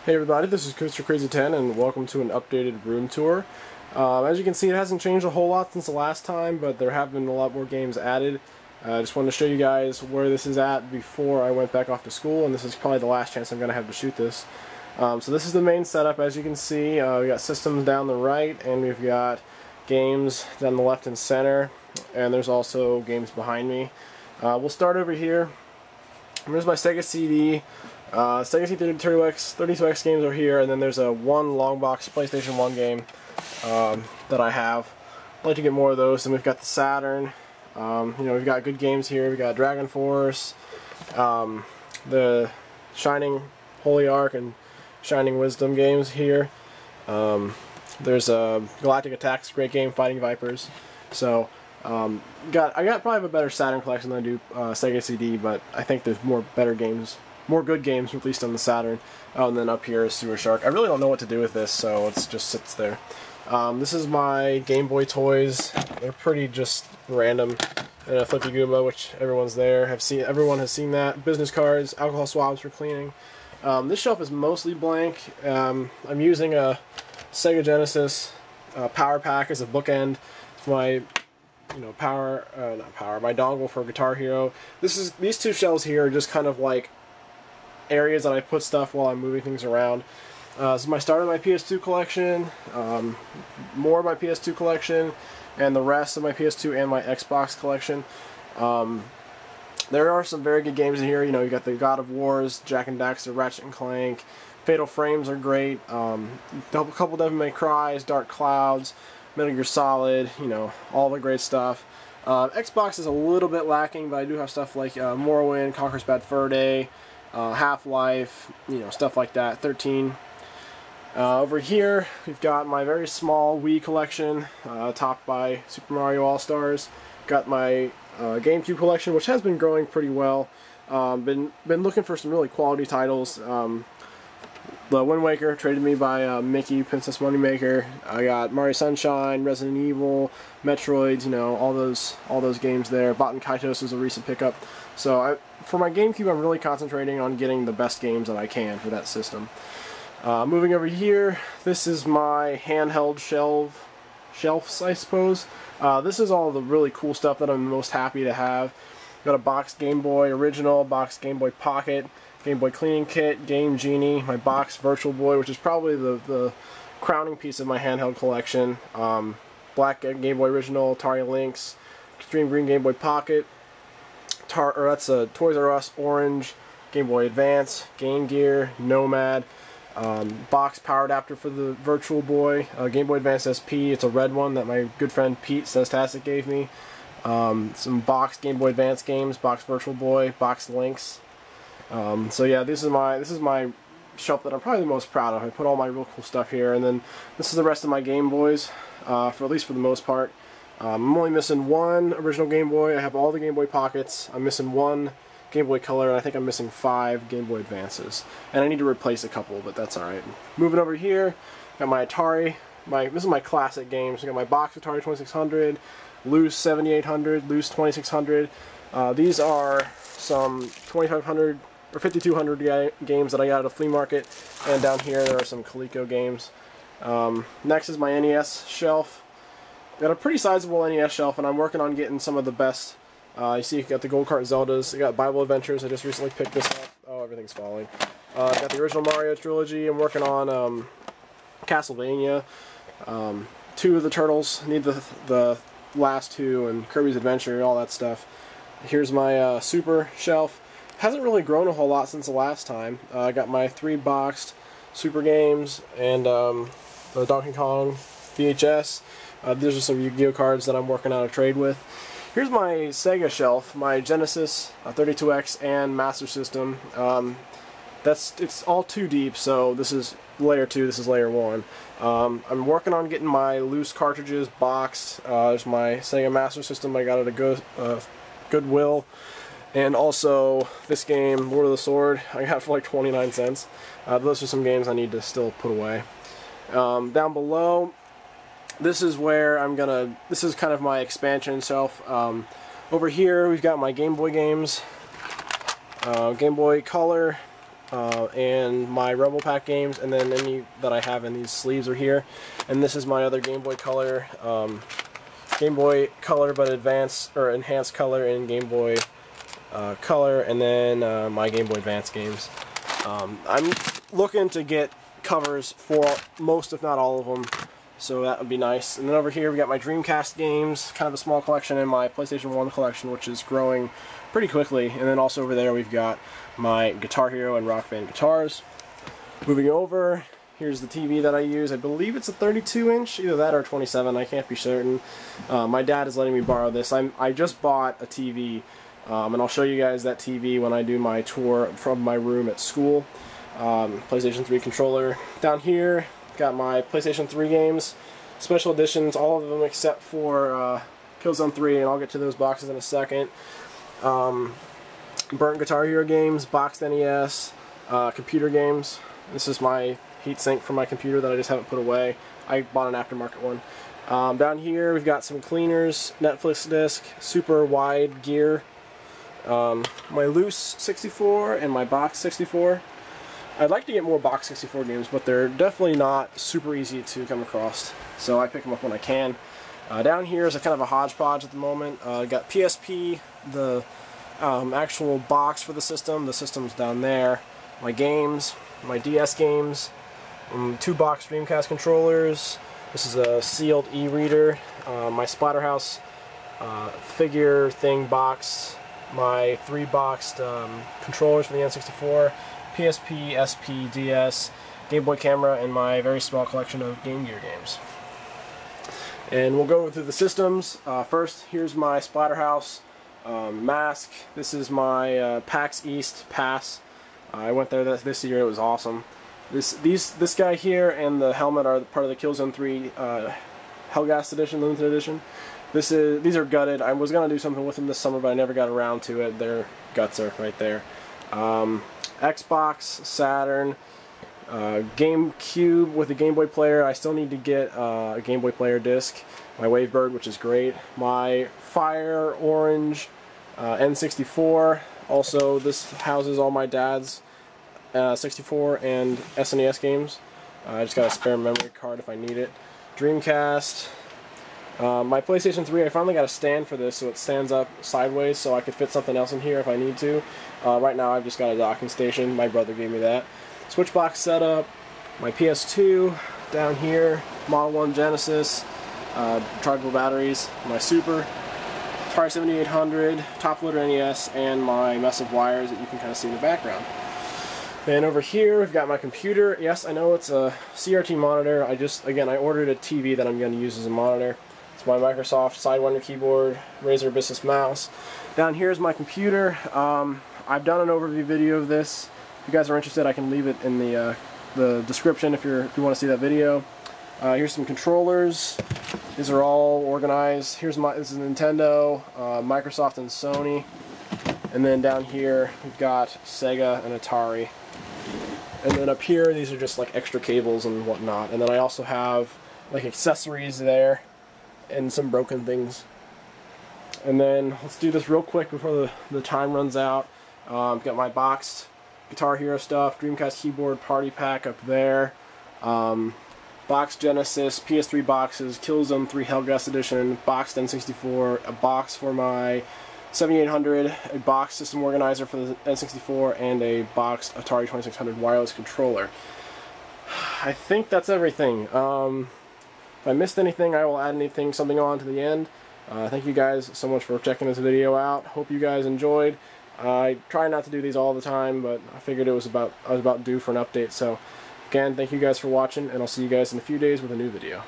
Hey everybody, this is Mr. Crazy 10 and welcome to an updated room tour. As you can see, it hasn't changed a whole lot since the last time, but there have been a lot more games added. I just wanted to show you guys where this is at before I went back off to school, and this is probably the last chance I'm going to have to shoot this. So this is the main setup. As you can see, we got systems down the right, and we've got games down the left and center, and there's also games behind me. We'll start over here. Here's my Sega CD. Sega CD 32X games are here, and then there's a one long box PlayStation 1 game that I have. I'd like to get more of those. And we've got the Saturn. We've got good games here. We've got Dragon Force, the Shining Holy Ark and Shining Wisdom games here. There's Galactic Attacks, great game, Fighting Vipers. So I probably have a better Saturn collection than I do Sega CD, but I think there's more good games released on the Saturn. Oh, and then up here is Sewer Shark. I really don't know what to do with this, so it just sits there. This is my Game Boy toys. They're pretty just random. And a Flippy Goomba, which everyone's there. Everyone has seen that. Business cards, alcohol swabs for cleaning. This shelf is mostly blank. I'm using a Sega Genesis power pack as a bookend. It's my my dongle for Guitar Hero. These two shelves here are just kind of like areas that I put stuff while I'm moving things around. This is my start of my PS2 collection, more of my PS2 collection, and the rest of my PS2 and my Xbox collection. There are some very good games in here. You got the God of Wars, Jak and Daxter, Ratchet and Clank, Fatal Frames are great, a couple Devil May Cry's, Dark Clouds, Metal Gear Solid, all the great stuff. Xbox is a little bit lacking, but I do have stuff like Morrowind, Conker's Bad Fur Day, Half-Life, stuff like that. 13. Over here, we've got my very small Wii collection, topped by Super Mario All-Stars. Got my GameCube collection, which has been growing pretty well. Been looking for some really quality titles. The Wind Waker, traded me by Mickey, Princess Moneymaker. I got Mario Sunshine, Resident Evil, Metroids, all those games there. Baten Kaitos is a recent pickup. So for my GameCube, I'm really concentrating on getting the best games that I can for that system. Moving over here, this is my handheld shelves, I suppose. This is all the really cool stuff that I'm most happy to have. Got a boxed Game Boy Original, boxed Game Boy Pocket, Game Boy Cleaning Kit, Game Genie, my boxed Virtual Boy, which is probably the crowning piece of my handheld collection. Black Game Boy Original, Atari Lynx, Extreme Green Game Boy Pocket, that's a Toys R Us Orange, Game Boy Advance, Game Gear, Nomad, box power adapter for the Virtual Boy, Game Boy Advance SP, it's a red one that my good friend Pete Sestastic gave me, some boxed Game Boy Advance games, boxed Virtual Boy, boxed Lynx. So yeah, this is my shelf that I'm probably the most proud of. I put all my real cool stuff here, and then this is the rest of my Game Boys, at least for the most part. I'm only missing one original Game Boy. I have all the Game Boy Pockets. I'm missing one Game Boy Color, and I think I'm missing 5 Game Boy Advances. And I need to replace a couple, but that's alright. Moving over here, got my Atari. This is my classic games. I got my box Atari 2600, loose 7800, loose 2600. These are some 2500 or 5200 games that I got at a flea market, and down here there are some Coleco games. Next is my NES shelf. Got a pretty sizable NES shelf, and I'm working on getting some of the best. You see, you got the Gold Cart Zeldas. I got Bible Adventures. I just recently picked this up. Oh, everything's falling. Got the original Mario trilogy. I'm working on Castlevania. 2 of the Turtles. Need the last 2, and Kirby's Adventure, all that stuff. Here's my Super shelf. Hasn't really grown a whole lot since the last time. I got my 3 boxed Super games and the Donkey Kong VHS. These are some Yu-Gi-Oh cards that I'm working out a trade with. Here's my Sega shelf, my Genesis 32X and Master System. It's all too deep, so this is layer 2, this is layer 1. I'm working on getting my loose cartridges boxed. There's my Sega Master System I got at a Goodwill. And also this game, Lord of the Sword, I got for like 29 cents. Those are some games I need to still put away. Down below, this is where this is kind of my expansion shelf. Over here we've got my Game Boy games, Game Boy Color, and my Rebel Pack games, and then any that I have in these sleeves are here. And this is my other Game Boy Color, but advanced or enhanced color in Game Boy Color, and then my Game Boy Advance games. I'm looking to get covers for most, if not all of them, so that would be nice. And then over here we got my Dreamcast games, kind of a small collection, and my PlayStation 1 collection, which is growing pretty quickly. And then also over there we've got my Guitar Hero and Rock Band guitars. Moving over, here's the TV that I use. I believe it's a 32-inch, either that or 27, I can't be certain. My dad is letting me borrow this. I just bought a TV, and I'll show you guys that TV when I do my tour from my room at school. PlayStation 3 controller. Down here, got my PlayStation 3 games, special editions, all of them except for Killzone 3, and I'll get to those boxes in a second. Burnt Guitar Hero games, boxed NES, computer games. This is my heatsink for my computer that I just haven't put away. I bought an aftermarket one. Down here we've got some cleaners, Netflix disc, super wide gear, my loose 64 and my box 64. I'd like to get more box 64 games, but they're definitely not super easy to come across, so I pick them up when I can. Down here is a kind of a hodgepodge at the moment. I got PSP, the actual box for the system. The system's down there. My games, my DS games, 2 box Dreamcast controllers. This is a sealed e-reader. My Splatterhouse figure thing box. My 3 boxed controllers for the N64. PSP, SP, DS, Game Boy camera, and my very small collection of Game Gear games. And we'll go through the systems. First, here's my Splatterhouse mask. This is my PAX East pass. I went there this year. It was awesome. This guy here and the helmet are part of the Killzone 3 Hellgas edition, limited edition. These are gutted. I was gonna do something with them this summer, but I never got around to it. Their guts are right there. Xbox, Saturn, GameCube with a Game Boy player. I still need to get a Game Boy player disc. My Wavebird, which is great. My Fire Orange N64. Also, this houses all my dad's 64 and SNES games. I just got a spare memory card if I need it. Dreamcast. My PlayStation 3, I finally got a stand for this so it stands up sideways so I could fit something else in here if I need to. Right now I've just got a docking station. My brother gave me that. Switch box setup. My PS2 down here. Model 1 Genesis. Chargeable batteries. My Super. Atari 7800. Top loader NES. And my mess of wires that you can kind of see in the background. Then over here we've got my computer. Yes, I know it's a CRT monitor. I ordered a TV that I'm going to use as a monitor. It's my Microsoft Sidewinder keyboard, Razer Business mouse. Down here is my computer. I've done an overview video of this. If you guys are interested, I can leave it in the description if you want to see that video. Here's some controllers. These are all organized. This is Nintendo, Microsoft, and Sony. And then down here we've got Sega and Atari. And then up here, these are just like extra cables and whatnot. And then I also have like accessories there and some broken things. And then let's do this real quick before the time runs out. I've got my boxed Guitar Hero stuff, Dreamcast keyboard, party pack up there. Box Genesis, PS3 boxes, Killzone 3 Hellgas edition, boxed N64, a box for my 7800, a box system organizer for the N64, and a boxed Atari 2600 wireless controller. I think that's everything. If I missed anything, I will add something on to the end. Thank you guys so much for checking this video out. Hope you guys enjoyed. I try not to do these all the time, but I figured I was about due for an update. So again, thank you guys for watching, and I'll see you guys in a few days with a new video.